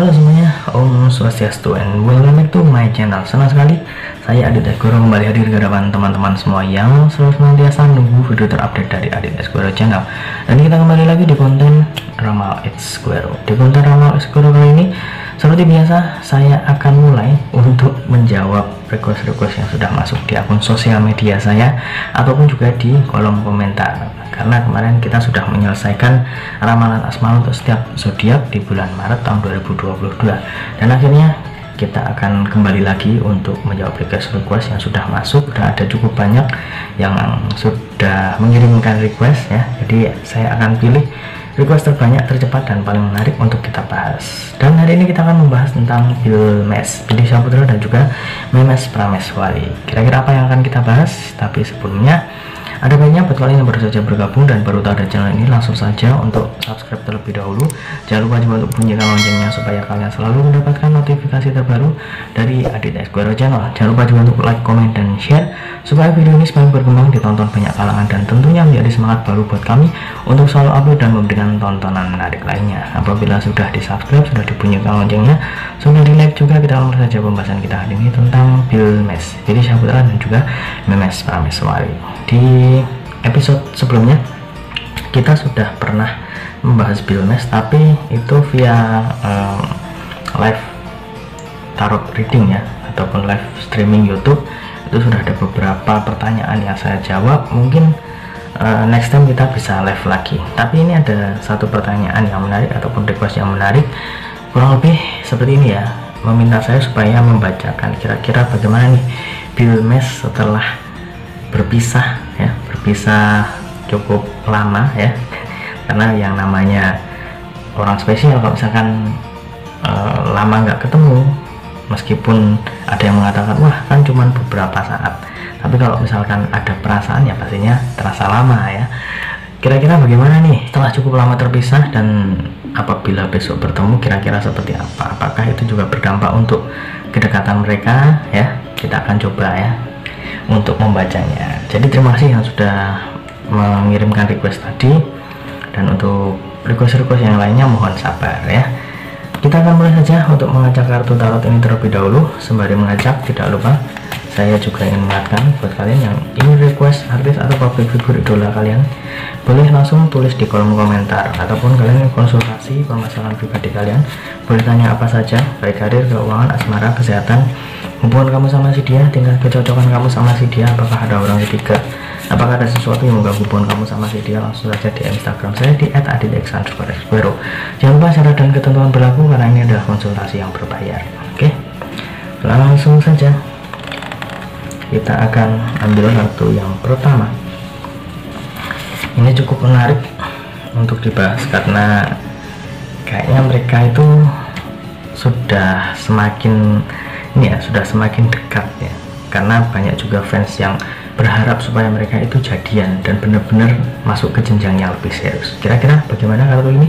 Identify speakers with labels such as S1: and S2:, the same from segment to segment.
S1: Halo semuanya, Om Swastiastu and welcome back to my channel. Senang sekali saya Adit Esgoro kembali hadir di hadapan teman-teman semua yang selalu senantiasa nunggu video terupdate dari Adit Esgoro channel. Dan kita kembali lagi di konten Ramal Esgoro. Di konten Ramal Esgoro kali ini seperti biasa saya akan mulai untuk menjawab request-request yang sudah masuk di akun sosial media saya ataupun juga di kolom komentar. Karena kemarin kita sudah menyelesaikan ramalan asma untuk setiap zodiak di bulan Maret tahun 2022, dan akhirnya kita akan kembali lagi untuk menjawab request-request yang sudah masuk. Dan ada cukup banyak yang sudah mengirimkan request ya, jadi saya akan pilih request terbanyak, tercepat, dan paling menarik untuk kita bahas. Dan hari ini kita akan membahas tentang Bilmes, Bidi Saputra, dan juga Memes Prameswari. Kira-kira apa yang akan kita bahas? Tapi sebelumnya, ada baiknya buat kalian yang baru saja bergabung dan baru tahu ada channel ini, langsung saja untuk subscribe terlebih dahulu. Jangan lupa juga untuk bunyikan loncengnya supaya kalian selalu mendapatkan notifikasi terbaru dari Adit Esgoro channel. Jangan lupa juga untuk like, comment, dan share supaya video ini semakin berkembang, ditonton banyak kalangan, dan tentunya menjadi semangat baru buat kami untuk selalu upload dan memberikan tontonan menarik lainnya. Apabila sudah di subscribe, sudah dibunyikan loncengnya, sudah di like juga, kita langsung saja pembahasan kita hari ini tentang Bilmes, Bidi Saputra, dan juga Memes Prameswari. Di episode sebelumnya kita sudah pernah membahas Bilmes, tapi itu via live tarot reading ya, ataupun live streaming YouTube. Itu sudah ada beberapa pertanyaan yang saya jawab. Mungkin next time kita bisa live lagi. Tapi ini ada satu pertanyaan yang menarik ataupun request yang menarik, kurang lebih seperti ini ya, meminta saya supaya membacakan kira-kira bagaimana nih Bilmes setelah berpisah ya, berpisah cukup lama ya, karena yang namanya orang spesial kalau misalkan lama nggak ketemu, meskipun ada yang mengatakan wah kan cuman beberapa saat, tapi kalau misalkan ada perasaan ya pastinya terasa lama ya. Kira-kira bagaimana nih setelah cukup lama terpisah, dan apabila besok bertemu kira-kira seperti apa? Apakah itu juga berdampak untuk kedekatan mereka ya? Kita akan coba ya untuk membacanya. Jadi terima kasih yang sudah mengirimkan request tadi, dan untuk request-request yang lainnya mohon sabar ya. Kita akan mulai saja untuk mengacak kartu tarot ini terlebih dahulu. Sembari mengacak, tidak lupa saya juga ingin mengingatkan buat kalian yang ingin request artis atau public figure idola kalian, boleh langsung tulis di kolom komentar, ataupun kalian konsultasi permasalahan pribadi kalian, boleh tanya apa saja, baik karir, keuangan, asmara, kesehatan, hubungan kamu sama si dia, tingkat kecocokan kamu sama si dia, apakah ada orang ketiga, apakah ada sesuatu yang mengganggu hubungan kamu sama si dia, langsung saja di Instagram saya di @aditx_esgoro. Jangan lupa syarat dan ketentuan berlaku karena ini adalah konsultasi yang berbayar. Oke, langsung saja kita akan ambil kartu yang pertama. Ini cukup menarik untuk dibahas karena kayaknya mereka itu sudah semakin ini ya, sudah semakin dekat ya, karena banyak juga fans yang berharap supaya mereka itu jadian dan benar-benar masuk ke jenjang yang lebih serius. Kira-kira bagaimana kartu ini?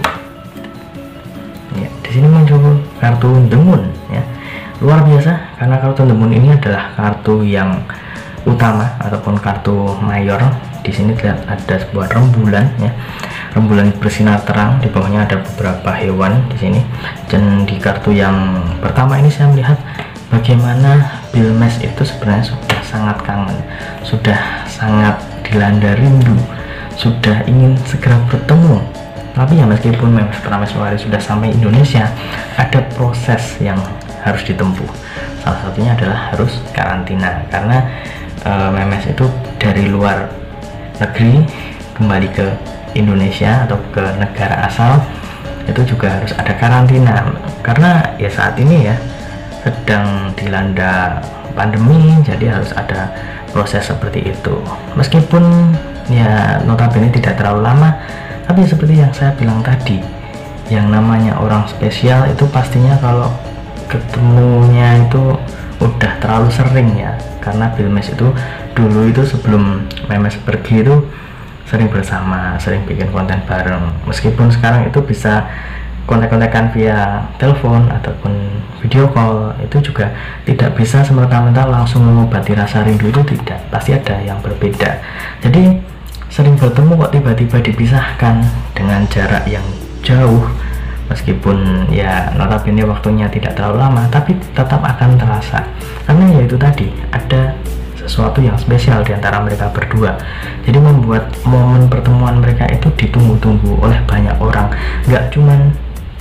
S1: Ya, di sini muncul kartu The Moon ya. Luar biasa, karena kartu The Moon ini adalah kartu yang utama ataupun kartu mayor. Di sini terlihat ada sebuah rembulan ya, rembulan bersinar terang, di bawahnya ada beberapa hewan di sini. Dan di kartu yang pertama ini saya melihat bagaimana Bilmes itu sebenarnya sudah sangat kangen, sudah sangat dilanda rindu, sudah ingin segera bertemu. Tapi ya meskipun Memes Prameswari sudah sampai Indonesia, ada proses yang harus ditempuh. Salah satunya adalah harus karantina, karena Memes itu dari luar negeri kembali ke Indonesia atau ke negara asal itu juga harus ada karantina, karena ya saat ini ya sedang dilanda pandemi, jadi harus ada proses seperti itu. Meskipun ya notabene tidak terlalu lama, tapi seperti yang saya bilang tadi, yang namanya orang spesial itu pastinya kalau ketemunya itu udah terlalu sering ya, karena Bilmes itu dulu itu sebelum Memes pergi itu sering bersama, sering bikin konten bareng. Meskipun sekarang itu bisa kontak-kontakan via telepon ataupun video call, itu juga tidak bisa semerta-merta langsung mengobati rasa rindu, itu tidak, pasti ada yang berbeda. Jadi sering bertemu kok tiba-tiba dipisahkan dengan jarak yang jauh, meskipun ya notabene waktunya tidak terlalu lama, tapi tetap akan terasa, karena ya itu tadi ada sesuatu yang spesial di antara mereka berdua. Jadi membuat momen pertemuan mereka itu ditunggu-tunggu oleh banyak orang, nggak cuman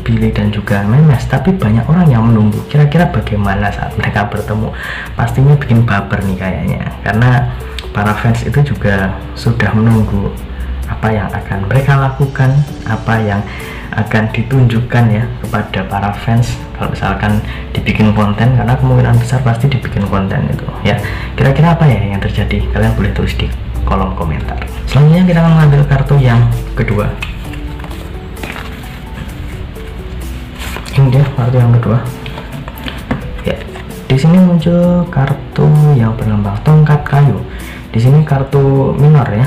S1: Billy dan juga Memes, tapi banyak orang yang menunggu kira-kira bagaimana saat mereka bertemu. Pastinya bikin baper nih kayaknya, karena para fans itu juga sudah menunggu apa yang akan mereka lakukan, apa yang akan ditunjukkan ya kepada para fans kalau misalkan dibikin konten, karena kemungkinan besar pasti dibikin konten itu ya. Kira-kira apa ya yang terjadi, kalian boleh tulis di kolom komentar. Selanjutnya kita akan mengambil kartu yang kedua. Ini dia kartu yang kedua ya. Di sini muncul kartu yang berlambang tongkat kayu. Di sini kartu minor ya,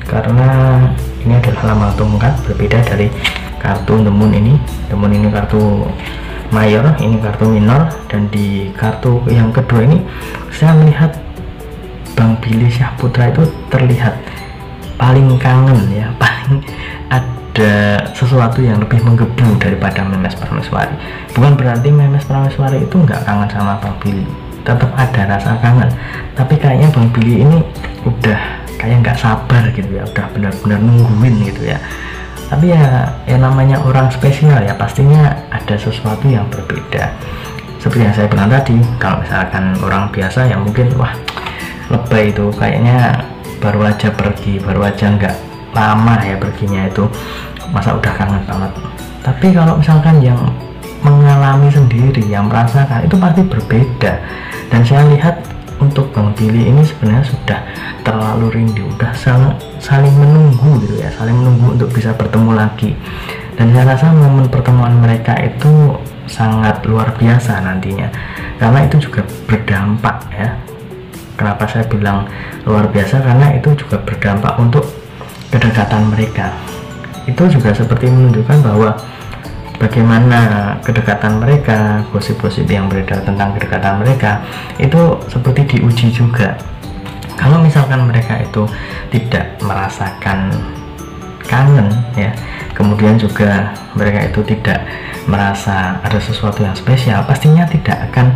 S1: karena ini adalah lambang tongkat, berbeda dari kartu The Moon ini. The Moon ini kartu mayor, ini kartu minor. Dan di kartu yang kedua ini saya melihat Bang Billy Syahputra itu terlihat paling kangen ya, paling ada sesuatu yang lebih menggebu daripada Memes Prameswari. Bukan berarti Memes Prameswari itu nggak kangen sama Bang Billy, tetap ada rasa kangen, tapi kayaknya Bang Billy ini udah kayak nggak sabar gitu ya, udah benar-benar nungguin gitu ya. Tapi ya namanya orang spesial ya, pastinya ada sesuatu yang berbeda. Seperti yang saya bilang tadi, kalau misalkan orang biasa ya mungkin wah lebay itu, kayaknya baru aja pergi, baru aja nggak lama ya perginya itu, masa udah kangen banget. Tapi kalau misalkan yang mengalami sendiri, yang merasakan, itu pasti berbeda. Dan saya lihat untuk Bang Billy ini sebenarnya sudah terlalu rindu, udah saling menunggu gitu ya, saling menunggu untuk bisa bertemu lagi. Dan saya rasa momen pertemuan mereka itu sangat luar biasa nantinya, karena itu juga berdampak ya. Kenapa saya bilang luar biasa, karena itu juga berdampak untuk kedekatan mereka. Itu juga seperti menunjukkan bahwa bagaimana kedekatan mereka, gosip-gosip yang beredar tentang kedekatan mereka itu seperti diuji juga. Kalau misalkan mereka itu tidak merasakan kangen ya, kemudian juga mereka itu tidak merasa ada sesuatu yang spesial, pastinya tidak akan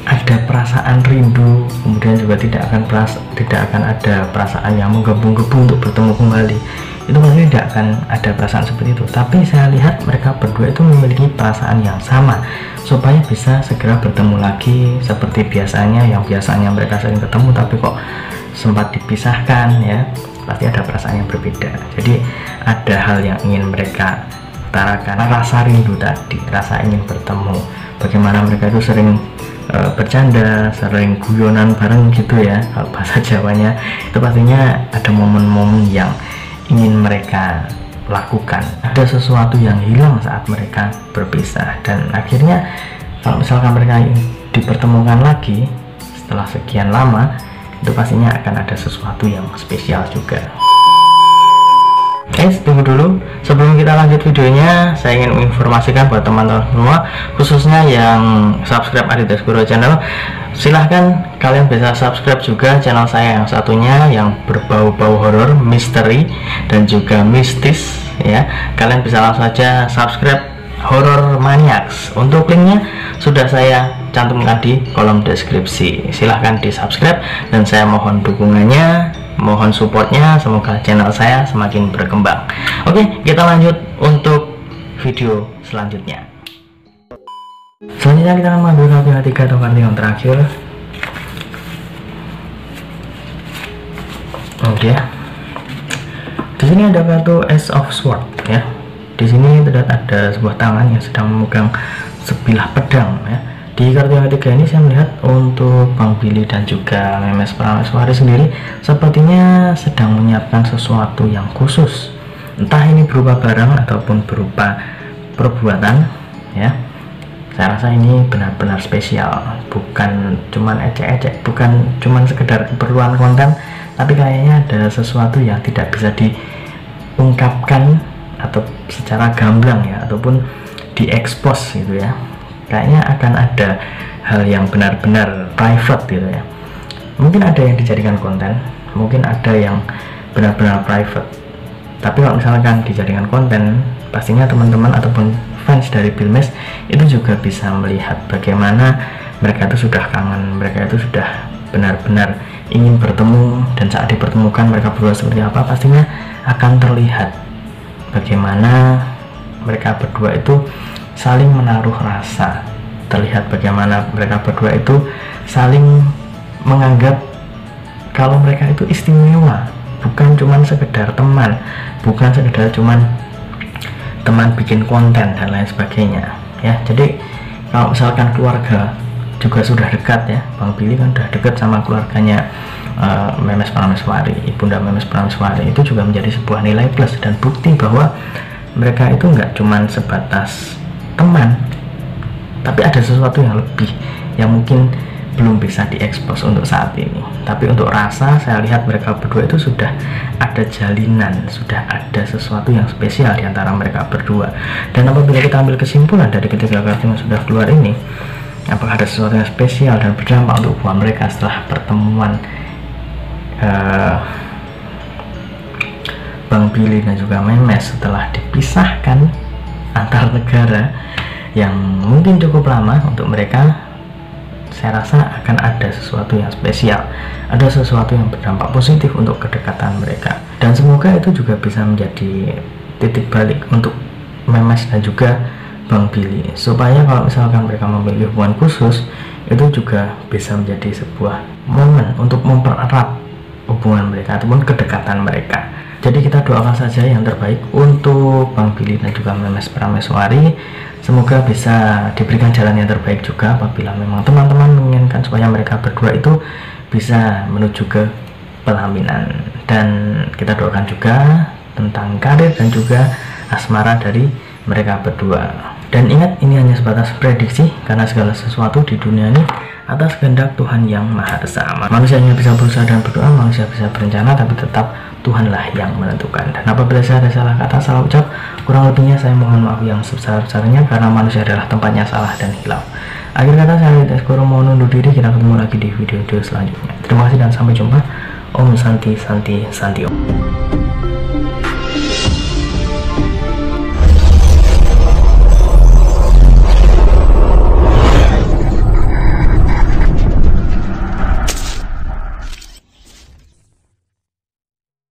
S1: ada perasaan rindu, kemudian juga tidak akan ada perasaan yang menggebu-gebu untuk bertemu kembali. Itu pasti tidak akan ada perasaan seperti itu. Tapi saya lihat mereka berdua itu memiliki perasaan yang sama, supaya bisa segera bertemu lagi seperti biasanya. Yang biasanya mereka sering ketemu tapi kok sempat dipisahkan ya, pasti ada perasaan yang berbeda. Jadi ada hal yang ingin mereka utarakan, rasa rindu tadi, rasa ingin bertemu. Bagaimana mereka itu sering bercanda, sering guyonan bareng gitu ya, kalau bahasa Jawanya. Itu pastinya ada momen-momen yang ingin mereka lakukan. Ada sesuatu yang hilang saat mereka berpisah, dan akhirnya kalau misalkan mereka dipertemukan lagi setelah sekian lama, itu pastinya akan ada sesuatu yang spesial juga. Guys, tunggu dulu, sebelum kita lanjut videonya, saya ingin menginformasikan buat teman-teman semua, khususnya yang subscribe Aditya Guru Channel, silahkan kalian bisa subscribe juga channel saya yang satunya, yang berbau-bau horor, misteri, dan juga mistis ya. Kalian bisa langsung saja subscribe Horror Maniacs. Untuk linknya sudah saya cantumkan di kolom deskripsi. Silahkan di subscribe, dan saya mohon dukungannya, mohon supportnya, semoga channel saya semakin berkembang. Oke, kita lanjut untuk video selanjutnya. Selanjutnya kita akan mengambil kartu yang ketiga atau kartu yang terakhir. Oke, di sini ada kartu Ace of Swords ya. Di sini terlihat ada sebuah tangan yang sedang memegang sebilah pedang ya. Di kartu yang ketiga ini saya melihat untuk Bang Billy dan juga Memes Prameswari sendiri sepertinya sedang menyiapkan sesuatu yang khusus, entah ini berupa barang ataupun berupa perbuatan ya. Saya rasa ini benar-benar spesial, bukan cuman ecek-ecek, bukan cuman sekedar keperluan konten, tapi kayaknya ada sesuatu yang tidak bisa diungkapkan atau secara gamblang ya, ataupun diekspos gitu ya. Kayaknya akan ada hal yang benar-benar private gitu ya. Mungkin ada yang dijadikan konten, mungkin ada yang benar-benar private. Tapi kalau misalkan dijadikan konten, pastinya teman-teman ataupun fans dari Bilmes itu juga bisa melihat bagaimana mereka itu sudah kangen, mereka itu sudah benar-benar ingin bertemu, dan saat dipertemukan mereka berdua seperti apa, pastinya akan terlihat bagaimana mereka berdua itu saling menaruh rasa, terlihat bagaimana mereka berdua itu saling menganggap kalau mereka itu istimewa, bukan cuman sekedar teman, bukan sekedar cuman teman bikin konten dan lain sebagainya ya. Jadi kalau misalkan keluarga juga sudah dekat ya, Bang Billy kan udah dekat sama keluarganya Memes Prameswari, Ibunda Memes Prameswari, itu juga menjadi sebuah nilai plus dan bukti bahwa mereka itu nggak cuman sebatas teman, tapi ada sesuatu yang lebih yang mungkin belum bisa diekspos untuk saat ini. Tapi untuk rasa, saya lihat mereka berdua itu sudah ada jalinan, sudah ada sesuatu yang spesial di antara mereka berdua. Dan apabila kita ambil kesimpulan dari ketiga kartu yang sudah keluar ini, apakah ada sesuatu yang spesial dan berdampak untuk hubungan mereka setelah pertemuan Bang Billy dan juga Memes setelah dipisahkan antar negara yang mungkin cukup lama untuk mereka? Saya rasa akan ada sesuatu yang spesial, ada sesuatu yang berdampak positif untuk kedekatan mereka, dan semoga itu juga bisa menjadi titik balik untuk Memes dan juga Bang Billy, supaya kalau misalkan mereka memiliki hubungan khusus, itu juga bisa menjadi sebuah momen untuk mempererat hubungan mereka ataupun kedekatan mereka. Jadi kita doakan saja yang terbaik untuk Bang Billy dan juga Memes Prameswari. Semoga bisa diberikan jalan yang terbaik juga apabila memang teman-teman menginginkan supaya mereka berdua itu bisa menuju ke pelaminan. Dan kita doakan juga tentang karir dan juga asmara dari mereka berdua. Dan ingat, ini hanya sebatas prediksi karena segala sesuatu di dunia ini atas kehendak Tuhan yang Maha Esa. Manusia hanya bisa berusaha dan berdoa, manusia bisa berencana, tapi tetap Tuhanlah yang menentukan. Dan apabila saya ada salah kata, salah ucap, kurang lebihnya saya mohon maaf yang sebesar-besarnya, karena manusia adalah tempatnya salah dan hilang. Akhir kata, saya Desgoro mohon undur diri. Kita ketemu lagi di video-video selanjutnya. Terima kasih dan sampai jumpa. Om Santi Santi Santi Om.